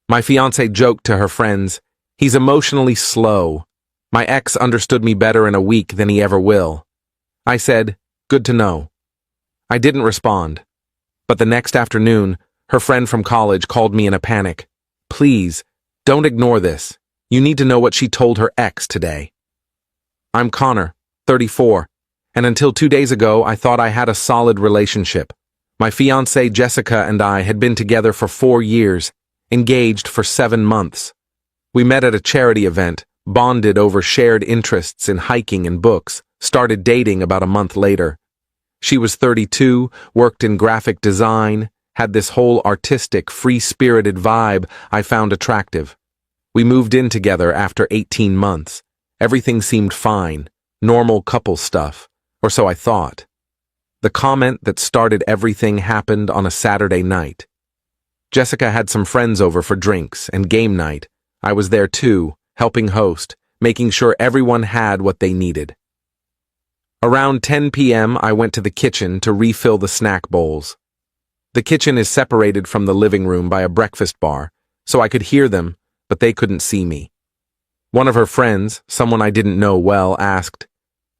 My fiancée joked to her friends, "He's emotionally slow. My ex understood me better in a week than he ever will." I said, "Good to know." I didn't respond. But the next afternoon, her friend from college called me in a panic. "Please, don't ignore this. You need to know what she told her ex today." I'm Connor, 34, and until 2 days ago, I thought I had a solid relationship. My fiancée Jessica and I had been together for 4 years, engaged for 7 months. We met at a charity event, bonded over shared interests in hiking and books, started dating about a month later. She was 32, worked in graphic design, had this whole artistic, free-spirited vibe I found attractive. We moved in together after 18 months. Everything seemed fine, normal couple stuff, or so I thought. The comment that started everything happened on a Saturday night. Jessica had some friends over for drinks and game night. I was there too, helping host, making sure everyone had what they needed. Around 10 p.m., I went to the kitchen to refill the snack bowls. The kitchen is separated from the living room by a breakfast bar, so I could hear them, but they couldn't see me. One of her friends, someone I didn't know well, asked,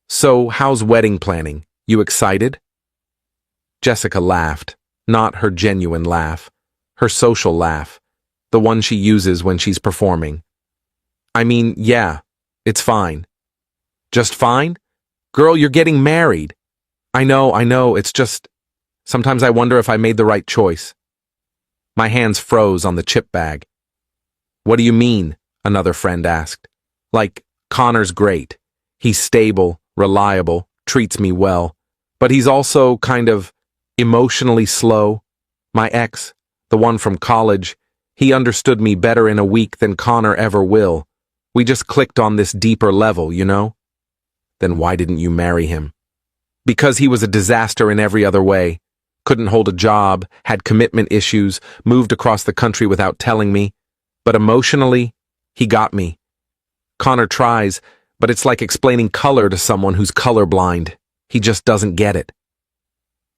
"So, how's wedding planning? You excited?" Jessica laughed, not her genuine laugh, her social laugh, the one she uses when she's performing. "I mean, yeah, it's fine." "Just fine? Girl, you're getting married." I know, it's just, sometimes I wonder if I made the right choice." My hands froze on the chip bag. "What do you mean?" another friend asked. "Like, Connor's great. He's stable, reliable, treats me well, but he's also kind of emotionally slow. My ex, the one from college, he understood me better in a week than Connor ever will. We just clicked on this deeper level, you know?" "Then why didn't you marry him?" "Because he was a disaster in every other way. Couldn't hold a job, had commitment issues, moved across the country without telling me. But emotionally, he got me. Connor tries, but it's like explaining color to someone who's colorblind. He just doesn't get it."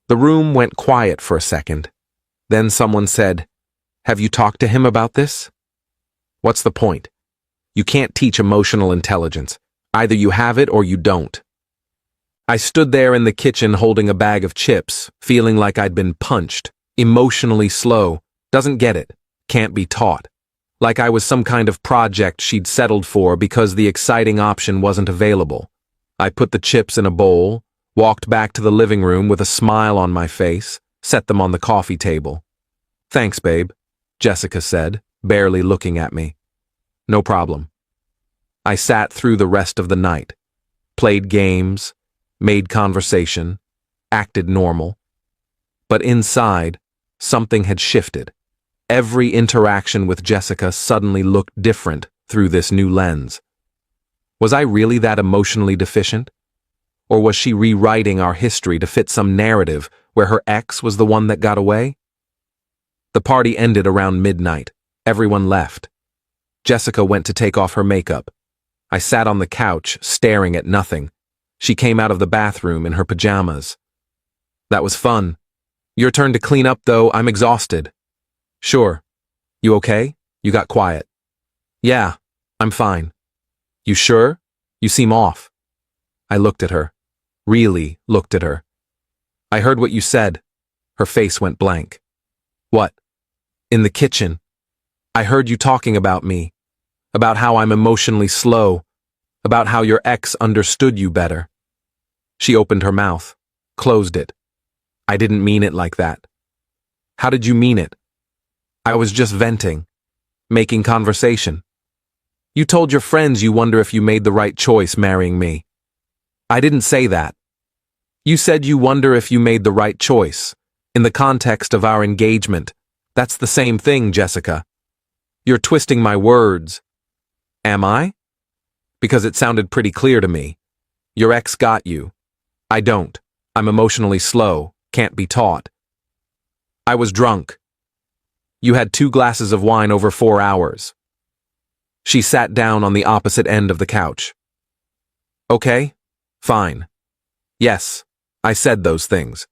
The room went quiet for a second. Then someone said, "Have you talked to him about this?" "What's the point? You can't teach emotional intelligence. Either you have it or you don't." I stood there in the kitchen holding a bag of chips, feeling like I'd been punched. Emotionally slow, doesn't get it, can't be taught. Like I was some kind of project she'd settled for because the exciting option wasn't available. I put the chips in a bowl, walked back to the living room with a smile on my face, set them on the coffee table. "Thanks, babe," Jessica said, barely looking at me. "No problem." I sat through the rest of the night, played games, made conversation, acted normal. But inside, something had shifted. Every interaction with Jessica suddenly looked different through this new lens. Was I really that emotionally deficient? Or was she rewriting our history to fit some narrative where her ex was the one that got away? The party ended around midnight. Everyone left. Jessica went to take off her makeup. I sat on the couch, staring at nothing. She came out of the bathroom in her pajamas. "That was fun. Your turn to clean up, though. I'm exhausted." "Sure. You okay? You got quiet." "Yeah, I'm fine." "You sure? You seem off." I looked at her. Really looked at her. "I heard what you said." Her face went blank. "What?" "In the kitchen. I heard you talking about me. About how I'm emotionally slow. About how your ex understood you better." She opened her mouth, closed it. "I didn't mean it like that." "How did you mean it?" "I was just venting, making conversation." "You told your friends you wonder if you made the right choice marrying me." "I didn't say that." "You said you wonder if you made the right choice, in the context of our engagement. That's the same thing, Jessica." "You're twisting my words." "Am I?" "Because it sounded pretty clear to me. Your ex got you. I don't. I'm emotionally slow, can't be taught." "I was drunk." "You had 2 glasses of wine over 4 hours." She sat down on the opposite end of the couch. "Okay, fine. Yes, I said those things.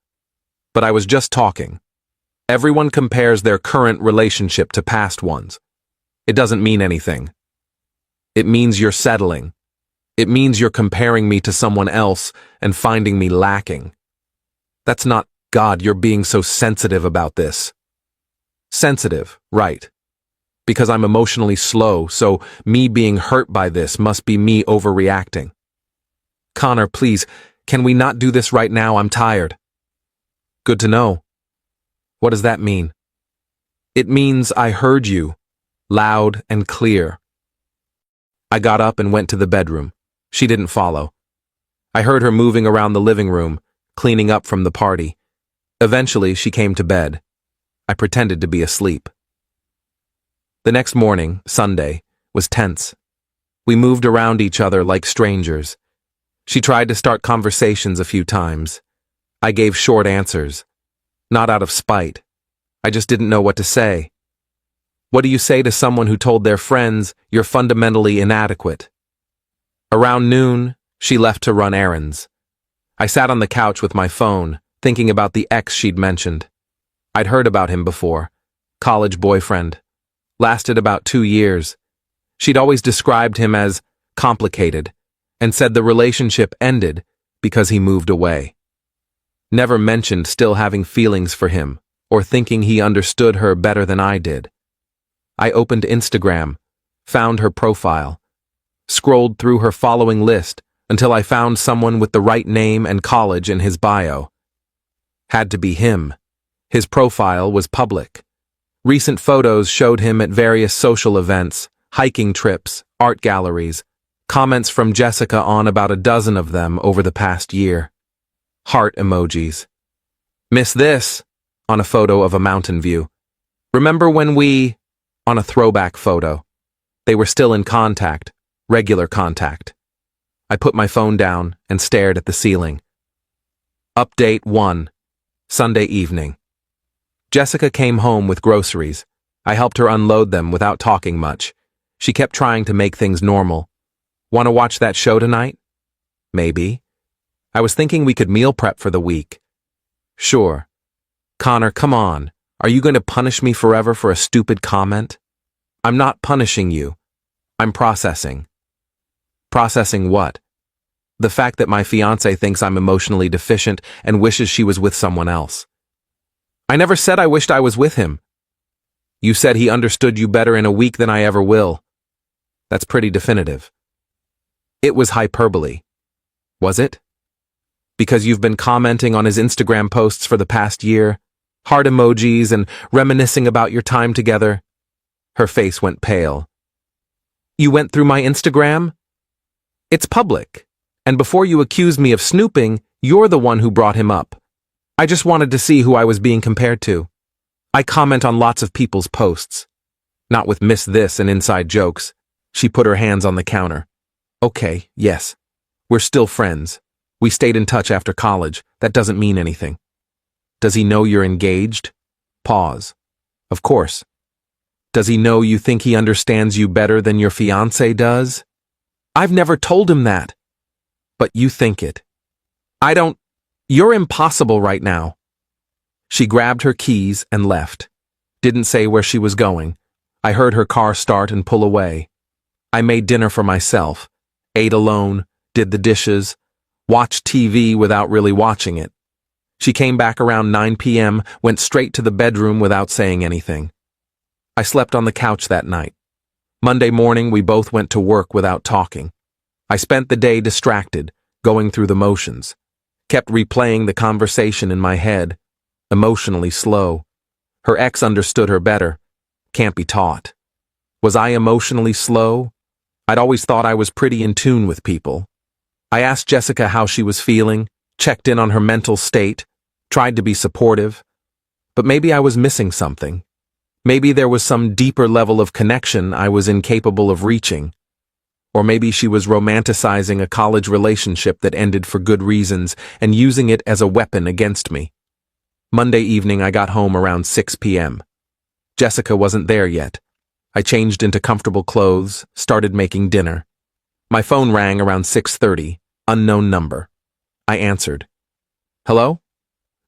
But I was just talking. Everyone compares their current relationship to past ones. It doesn't mean anything. It means you're settling. It means you're comparing me to someone else and finding me lacking. That's not, God, you're being so sensitive about this. Sensitive, right. Because I'm emotionally slow, so me being hurt by this must be me overreacting. Connor, please, can we not do this right now? I'm tired. Good to know. What does that mean? It means I heard you, loud and clear. I got up and went to the bedroom. She didn't follow. I heard her moving around the living room, cleaning up from the party. Eventually, she came to bed. I pretended to be asleep. The next morning, Sunday, was tense. We moved around each other like strangers. She tried to start conversations a few times. I gave short answers. Not out of spite. I just didn't know what to say. What do you say to someone who told their friends you're fundamentally inadequate? Around noon, she left to run errands. I sat on the couch with my phone, thinking about the ex she'd mentioned. I'd heard about him before. College boyfriend. Lasted about 2 years. She'd always described him as complicated and said the relationship ended because he moved away. Never mentioned still having feelings for him or thinking he understood her better than I did. I opened Instagram, found her profile, scrolled through her following list until I found someone with the right name and college in his bio. Had to be him. His profile was public. Recent photos showed him at various social events, hiking trips, art galleries, comments from Jessica on about a dozen of them over the past year. Heart emojis. Miss this, on a photo of a mountain view. Remember when we, on a throwback photo. They were still in contact, regular contact. I put my phone down and stared at the ceiling. Update 1. Sunday evening. Jessica came home with groceries. I helped her unload them without talking much. She kept trying to make things normal. Want to watch that show tonight? Maybe. I was thinking we could meal prep for the week. Sure. Connor, come on. Are you going to punish me forever for a stupid comment? I'm not punishing you. I'm processing. Processing what? The fact that my fiancé thinks I'm emotionally deficient and wishes she was with someone else. I never said I wished I was with him. You said he understood you better in a week than I ever will. That's pretty definitive. It was hyperbole. Was it? Because you've been commenting on his Instagram posts for the past year, heart emojis and reminiscing about your time together. Her face went pale. You went through my Instagram? It's public. And before you accuse me of snooping, you're the one who brought him up. I just wanted to see who I was being compared to. I comment on lots of people's posts. Not with Miss This and inside jokes. She put her hands on the counter. Okay, yes. We're still friends. We stayed in touch after college. That doesn't mean anything. Does he know you're engaged? Pause. Of course. Does he know you think he understands you better than your fiancé does? I've never told him that. But you think it. I don't. You're impossible right now. She grabbed her keys and left. Didn't say where she was going. I heard her car start and pull away. I made dinner for myself, ate alone, did the dishes, watched TV without really watching it. She came back around 9 p.m., went straight to the bedroom without saying anything. I slept on the couch that night. Monday morning, we both went to work without talking. I spent the day distracted, going through the motions. Kept replaying the conversation in my head. Emotionally slow. Her ex understood her better. Can't be taught. Was I emotionally slow? I'd always thought I was pretty in tune with people. I asked Jessica how she was feeling, checked in on her mental state, tried to be supportive. But maybe I was missing something. Maybe there was some deeper level of connection I was incapable of reaching. Or maybe she was romanticizing a college relationship that ended for good reasons and using it as a weapon against me. Monday evening, I got home around 6 p.m. Jessica wasn't there yet. I changed into comfortable clothes, started making dinner. My phone rang around 6:30, unknown number. I answered. Hello?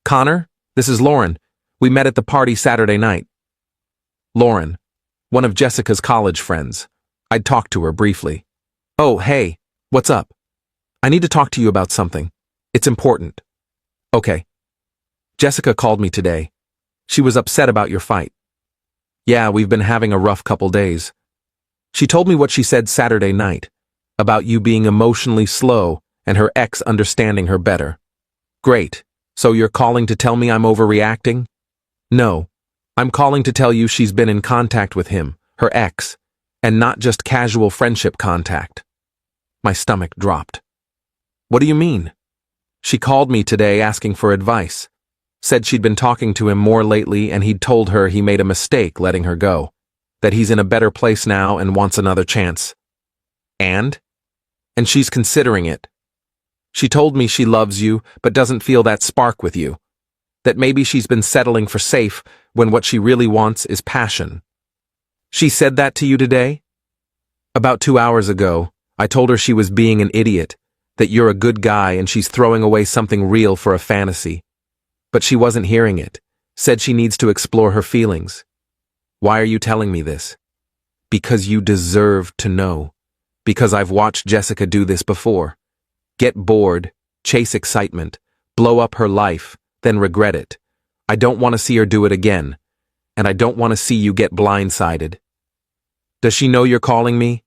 Connor, this is Lauren. We met at the party Saturday night. Lauren, One of Jessica's college friends. I'd talked to her briefly. Oh, hey, what's up? I need to talk to you about something. It's important. Okay. Jessica called me today. She was upset about your fight. Yeah, we've been having a rough couple days. She told me what she said Saturday night, about you being emotionally slow and her ex understanding her better. Great. So you're calling to tell me I'm overreacting? No. I'm calling to tell you she's been in contact with him, her ex, and not just casual friendship contact. My stomach dropped. What do you mean? She called me today asking for advice. Said she'd been talking to him more lately and he'd told her he made a mistake letting her go. That he's in a better place now and wants another chance. And she's considering it. She told me she loves you but doesn't feel that spark with you. That maybe she's been settling for safe when what she really wants is passion. She said that to you today? About 2 hours ago, I told her she was being an idiot, that you're a good guy and she's throwing away something real for a fantasy. But she wasn't hearing it, said she needs to explore her feelings. Why are you telling me this? Because you deserve to know. Because I've watched Jessica do this before. Get bored, chase excitement, blow up her life, then regret it. I don't want to see her do it again, and I don't want to see you get blindsided. Does she know you're calling me?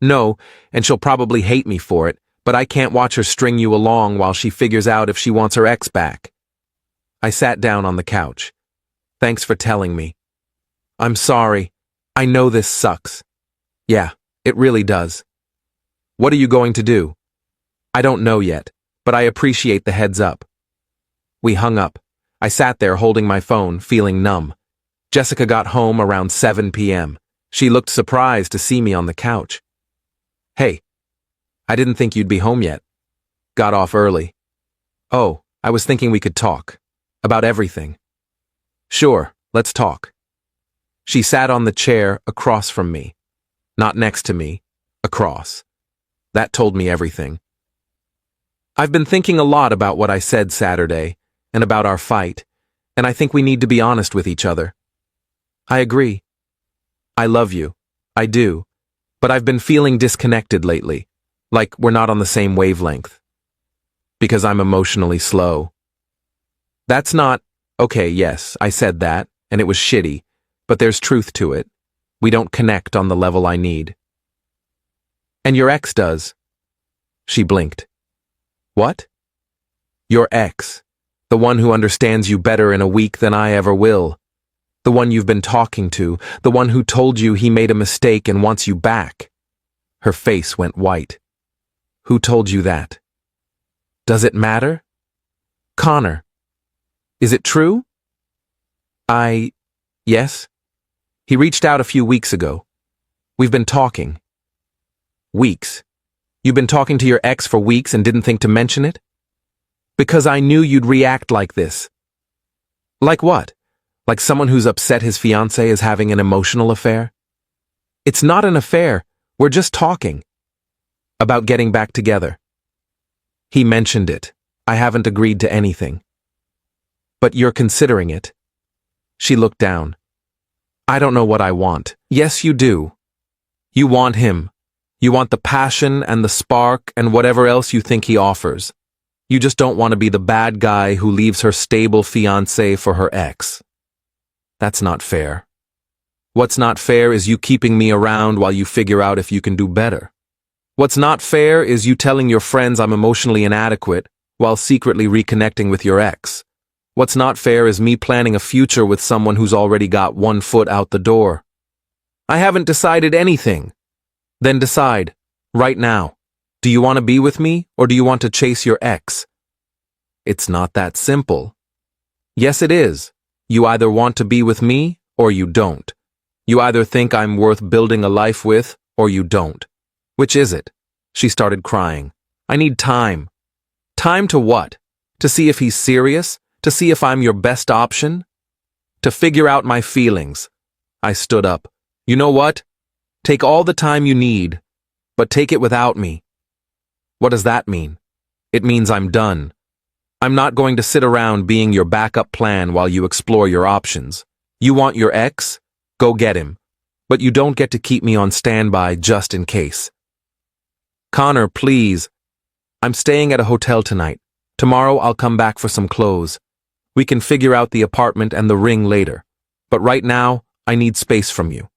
No, and she'll probably hate me for it, but I can't watch her string you along while she figures out if she wants her ex back. I sat down on the couch. Thanks for telling me. I'm sorry. I know this sucks. Yeah, it really does. What are you going to do? I don't know yet, but I appreciate the heads up. We hung up. I sat there holding my phone, feeling numb. Jessica got home around 7 p.m. She looked surprised to see me on the couch. Hey, I didn't think you'd be home yet. Got off early. Oh, I was thinking we could talk. About everything. Sure, let's talk. She sat on the chair across from me. Not next to me, across. That told me everything. I've been thinking a lot about what I said Saturday, and about our fight, and I think we need to be honest with each other. I agree. I love you. I do. But I've been feeling disconnected lately, like we're not on the same wavelength. Because I'm emotionally slow. That's not, okay, yes, I said that, and it was shitty, but there's truth to it. We don't connect on the level I need. And your ex does. She blinked. What? Your ex. The one who understands you better in a week than I ever will. The one you've been talking to, the one who told you he made a mistake and wants you back. Her face went white. Who told you that? Does it matter? Connor. Is it true? Yes. He reached out a few weeks ago. We've been talking. Weeks. You've been talking to your ex for weeks and didn't think to mention it? Because I knew you'd react like this. Like what? Like someone who's upset his fiancée is having an emotional affair? It's not an affair. We're just talking. About getting back together. He mentioned it. I haven't agreed to anything. But you're considering it. She looked down. I don't know what I want. Yes, you do. You want him. You want the passion and the spark and whatever else you think he offers. You just don't want to be the bad guy who leaves her stable fiancé for her ex. That's not fair. What's not fair is you keeping me around while you figure out if you can do better. What's not fair is you telling your friends I'm emotionally inadequate while secretly reconnecting with your ex. What's not fair is me planning a future with someone who's already got one foot out the door. I haven't decided anything. Then decide, right now. Do you want to be with me or do you want to chase your ex? It's not that simple. Yes, it is. You either want to be with me or you don't. You either think I'm worth building a life with or you don't. Which is it? She started crying. I need time. Time to what? To see if he's serious? To see if I'm your best option? To figure out my feelings. I stood up. You know what? Take all the time you need, but take it without me. What does that mean? It means I'm done. I'm not going to sit around being your backup plan while you explore your options. You want your ex? Go get him. But you don't get to keep me on standby just in case. Connor, please. I'm staying at a hotel tonight. Tomorrow I'll come back for some clothes. We can figure out the apartment and the ring later. But right now, I need space from you.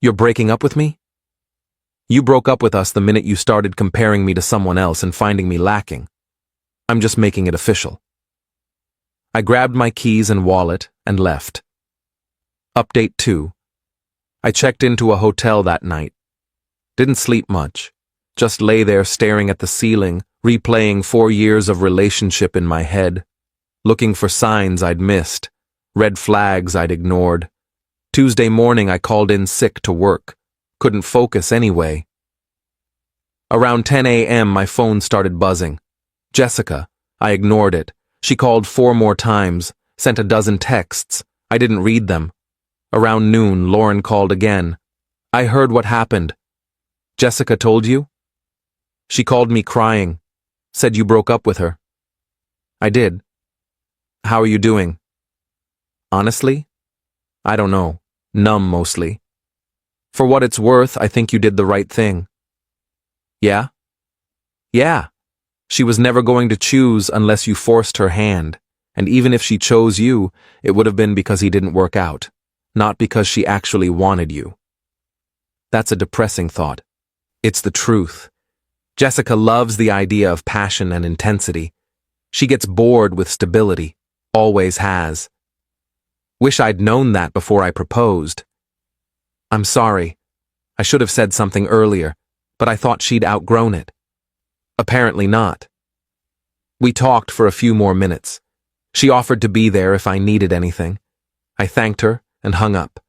You're breaking up with me? You broke up with us the minute you started comparing me to someone else and finding me lacking. I'm just making it official. I grabbed my keys and wallet and left. Update 2. I checked into a hotel that night. Didn't sleep much. Just lay there staring at the ceiling, replaying 4 years of relationship in my head, looking for signs I'd missed, red flags I'd ignored. Tuesday morning I called in sick to work. Couldn't focus anyway. Around 10 a.m. my phone started buzzing. Jessica. I ignored it. She called 4 more times, sent a dozen texts. I didn't read them. Around noon, Lauren called again. I heard what happened. Jessica told you? She called me crying. Said you broke up with her. I did. How are you doing? Honestly? I don't know. Numb mostly. For what it's worth, I think you did the right thing. Yeah? Yeah. She was never going to choose unless you forced her hand, and even if she chose you, it would have been because he didn't work out, not because she actually wanted you. That's a depressing thought. It's the truth. Jessica loves the idea of passion and intensity. She gets bored with stability, always has. Wish I'd known that before I proposed. I'm sorry. I should have said something earlier, but I thought she'd outgrown it. Apparently not. We talked for a few more minutes. She offered to be there if I needed anything. I thanked her and hung up.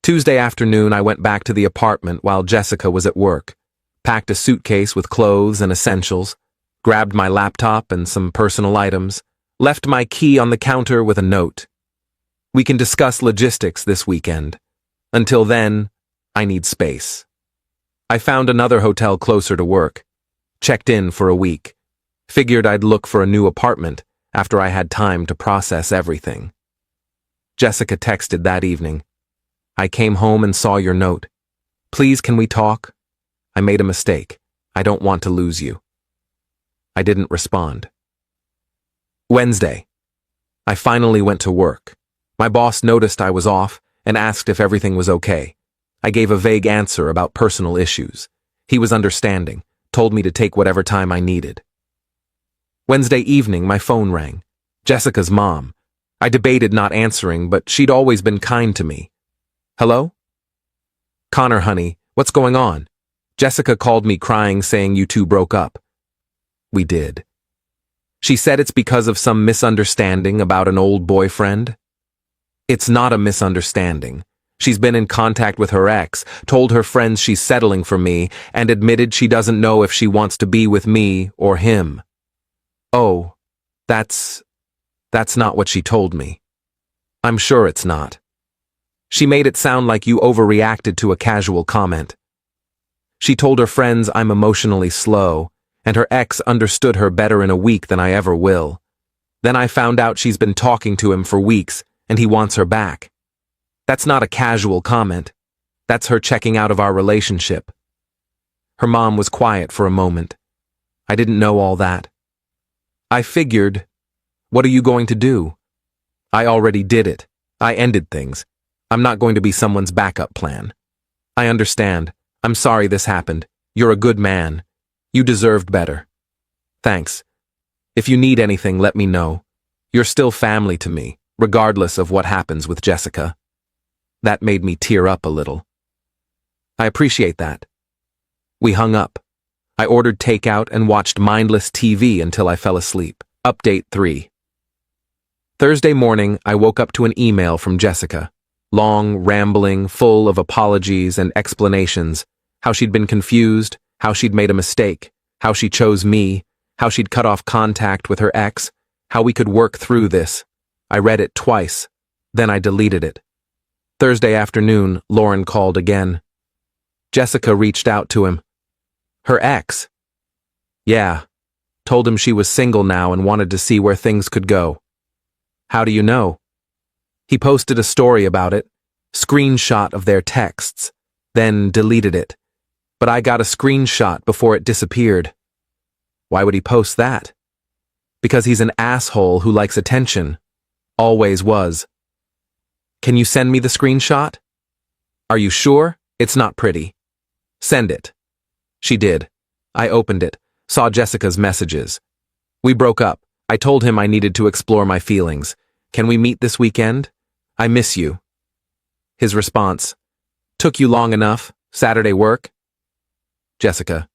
Tuesday afternoon, I went back to the apartment while Jessica was at work, packed a suitcase with clothes and essentials, grabbed my laptop and some personal items, left my key on the counter with a note. We can discuss logistics this weekend. Until then, I need space. I found another hotel closer to work. Checked in for a week. Figured I'd look for a new apartment after I had time to process everything. Jessica texted that evening. I came home and saw your note. Please, can we talk? I made a mistake. I don't want to lose you. I didn't respond. Wednesday. I finally went to work. My boss noticed I was off and asked if everything was okay. I gave a vague answer about personal issues. He was understanding, told me to take whatever time I needed. Wednesday evening, my phone rang. Jessica's mom. I debated not answering, but she'd always been kind to me. Hello? Connor, honey, what's going on? Jessica called me crying, saying you two broke up. We did. She said it's because of some misunderstanding about an old boyfriend. It's not a misunderstanding. She's been in contact with her ex, told her friends she's settling for me, and admitted she doesn't know if she wants to be with me or him. Oh, that's not what she told me. I'm sure it's not. She made it sound like you overreacted to a casual comment. She told her friends I'm emotionally slow, and her ex understood her better in a week than I ever will. Then I found out she's been talking to him for weeks, and he wants her back. That's not a casual comment. That's her checking out of our relationship. Her mom was quiet for a moment. I didn't know all that. I figured, what are you going to do? I already did it. I ended things. I'm not going to be someone's backup plan. I understand. I'm sorry this happened. You're a good man. You deserved better. Thanks. If you need anything, let me know. You're still family to me, regardless of what happens with Jessica. That made me tear up a little. I appreciate that. We hung up. I ordered takeout and watched mindless TV until I fell asleep. Update 3. Thursday morning, I woke up to an email from Jessica. Long, rambling, full of apologies and explanations. How she'd been confused, how she'd made a mistake, how she chose me, how she'd cut off contact with her ex, how we could work through this. I read it twice. Then I deleted it. Thursday afternoon, Lauren called again. Jessica reached out to him. Her ex? Yeah. Told him she was single now and wanted to see where things could go. How do you know? He posted a story about it. Screenshot of their texts, then deleted it. But I got a screenshot before it disappeared. Why would he post that? Because he's an asshole who likes attention. Always was. Can you send me the screenshot? Are you sure? It's not pretty. Send it. She did. I opened it, saw Jessica's messages. We broke up. I told him I needed to explore my feelings. Can we meet this weekend? I miss you. His response, took you long enough, Saturday work? Jessica,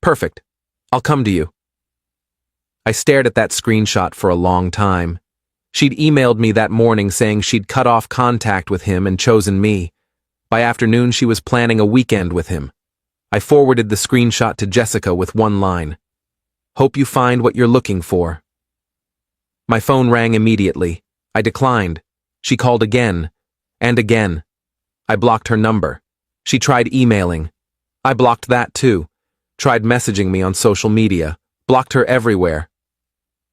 perfect. I'll come to you. I stared at that screenshot for a long time. She'd emailed me that morning saying she'd cut off contact with him and chosen me. By afternoon, she was planning a weekend with him. I forwarded the screenshot to Jessica with one line. Hope you find what you're looking for. My phone rang immediately. I declined. She called again, and again. I blocked her number. She tried emailing. I blocked that too. Tried messaging me on social media. Blocked her everywhere.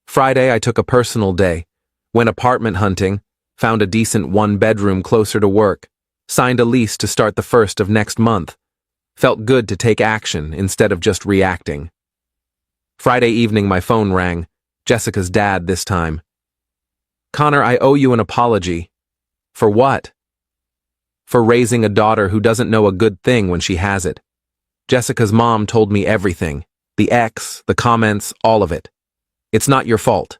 Friday, I took a personal day. Went apartment hunting. Found a decent one-bedroom closer to work. Signed a lease to start the 1st of next month. Felt good to take action instead of just reacting. Friday evening, my phone rang. Jessica's dad this time. Connor, I owe you an apology. For what? For raising a daughter who doesn't know a good thing when she has it. Jessica's mom told me everything. The ex, the comments, all of it. It's not your fault.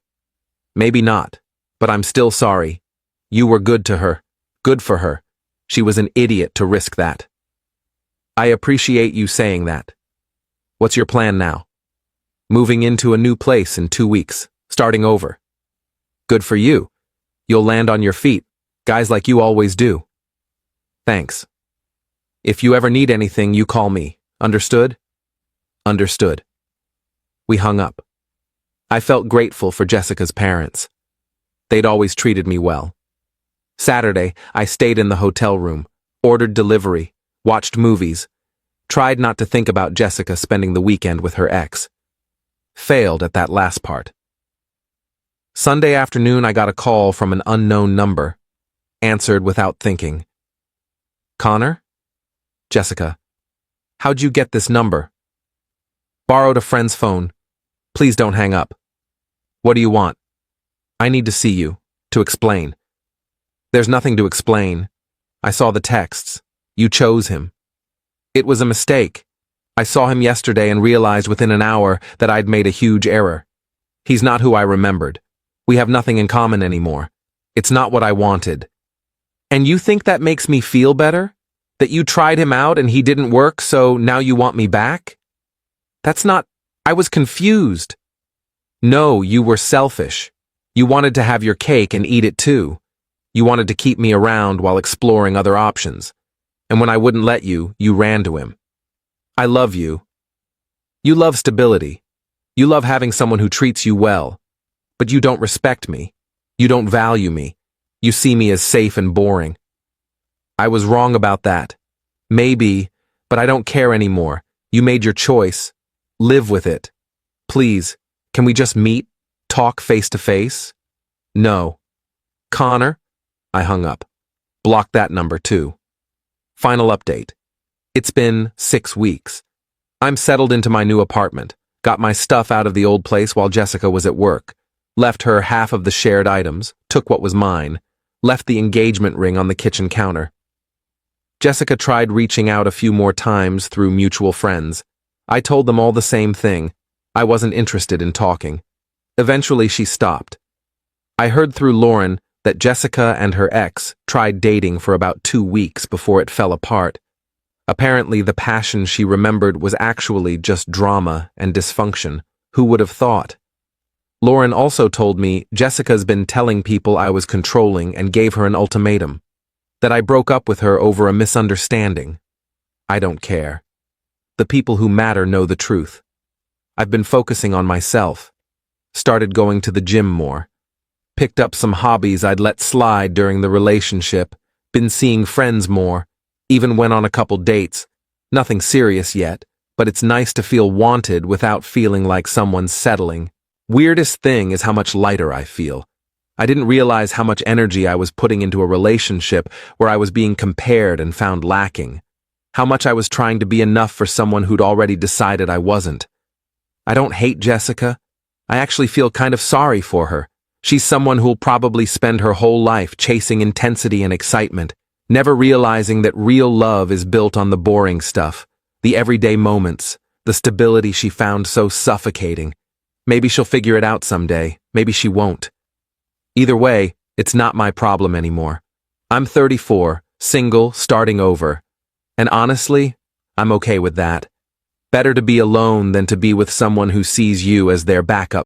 Maybe not, but I'm still sorry. You were good to her. Good for her. She was an idiot to risk that. I appreciate you saying that. What's your plan now? Moving into a new place in 2 weeks, starting over. Good for you. You'll land on your feet. Guys like you always do. Thanks. If you ever need anything, you call me. Understood? Understood. We hung up. I felt grateful for Jessica's parents. They'd always treated me well. Saturday, I stayed in the hotel room, ordered delivery, watched movies, tried not to think about Jessica spending the weekend with her ex. Failed at that last part. Sunday afternoon, I got a call from an unknown number. Answered without thinking. Connor? Jessica. How'd you get this number? Borrowed a friend's phone. Please don't hang up. What do you want? I need to see you, to explain. There's nothing to explain. I saw the texts. You chose him. It was a mistake. I saw him yesterday and realized within an hour that I'd made a huge error. He's not who I remembered. We have nothing in common anymore. It's not what I wanted. And you think that makes me feel better? That you tried him out and he didn't work, so now you want me back? That's not... I was confused. No, you were selfish. You wanted to have your cake and eat it too. You wanted to keep me around while exploring other options. And when I wouldn't let you, you ran to him. I love you. You love stability. You love having someone who treats you well. But you don't respect me. You don't value me. You see me as safe and boring. I was wrong about that. Maybe, but I don't care anymore. You made your choice. Live with it. Please, can we just meet? Talk face to face? No. Connor? I hung up. Blocked that number too. Final update. It's been 6 weeks. I'm settled into my new apartment. Got my stuff out of the old place while Jessica was at work. Left her half of the shared items, took what was mine, left the engagement ring on the kitchen counter. Jessica tried reaching out a few more times through mutual friends. I told them all the same thing. I wasn't interested in talking. Eventually she stopped. I heard through Lauren that Jessica and her ex tried dating for about 2 weeks before it fell apart. Apparently the passion she remembered was actually just drama and dysfunction. Who would have thought? Lauren also told me Jessica's been telling people I was controlling and gave her an ultimatum. That I broke up with her over a misunderstanding. I don't care. The people who matter know the truth. I've been focusing on myself. Started going to the gym more. Picked up some hobbies I'd let slide during the relationship. Been seeing friends more. Even went on a couple dates. Nothing serious yet, but it's nice to feel wanted without feeling like someone's settling. Weirdest thing is how much lighter I feel. I didn't realize how much energy I was putting into a relationship where I was being compared and found lacking. How much I was trying to be enough for someone who'd already decided I wasn't. I don't hate Jessica. I actually feel kind of sorry for her. She's someone who'll probably spend her whole life chasing intensity and excitement, never realizing that real love is built on the boring stuff, the everyday moments, the stability she found so suffocating. Maybe she'll figure it out someday. Maybe she won't. Either way, it's not my problem anymore. I'm 34, single, starting over. And honestly, I'm okay with that. Better to be alone than to be with someone who sees you as their backup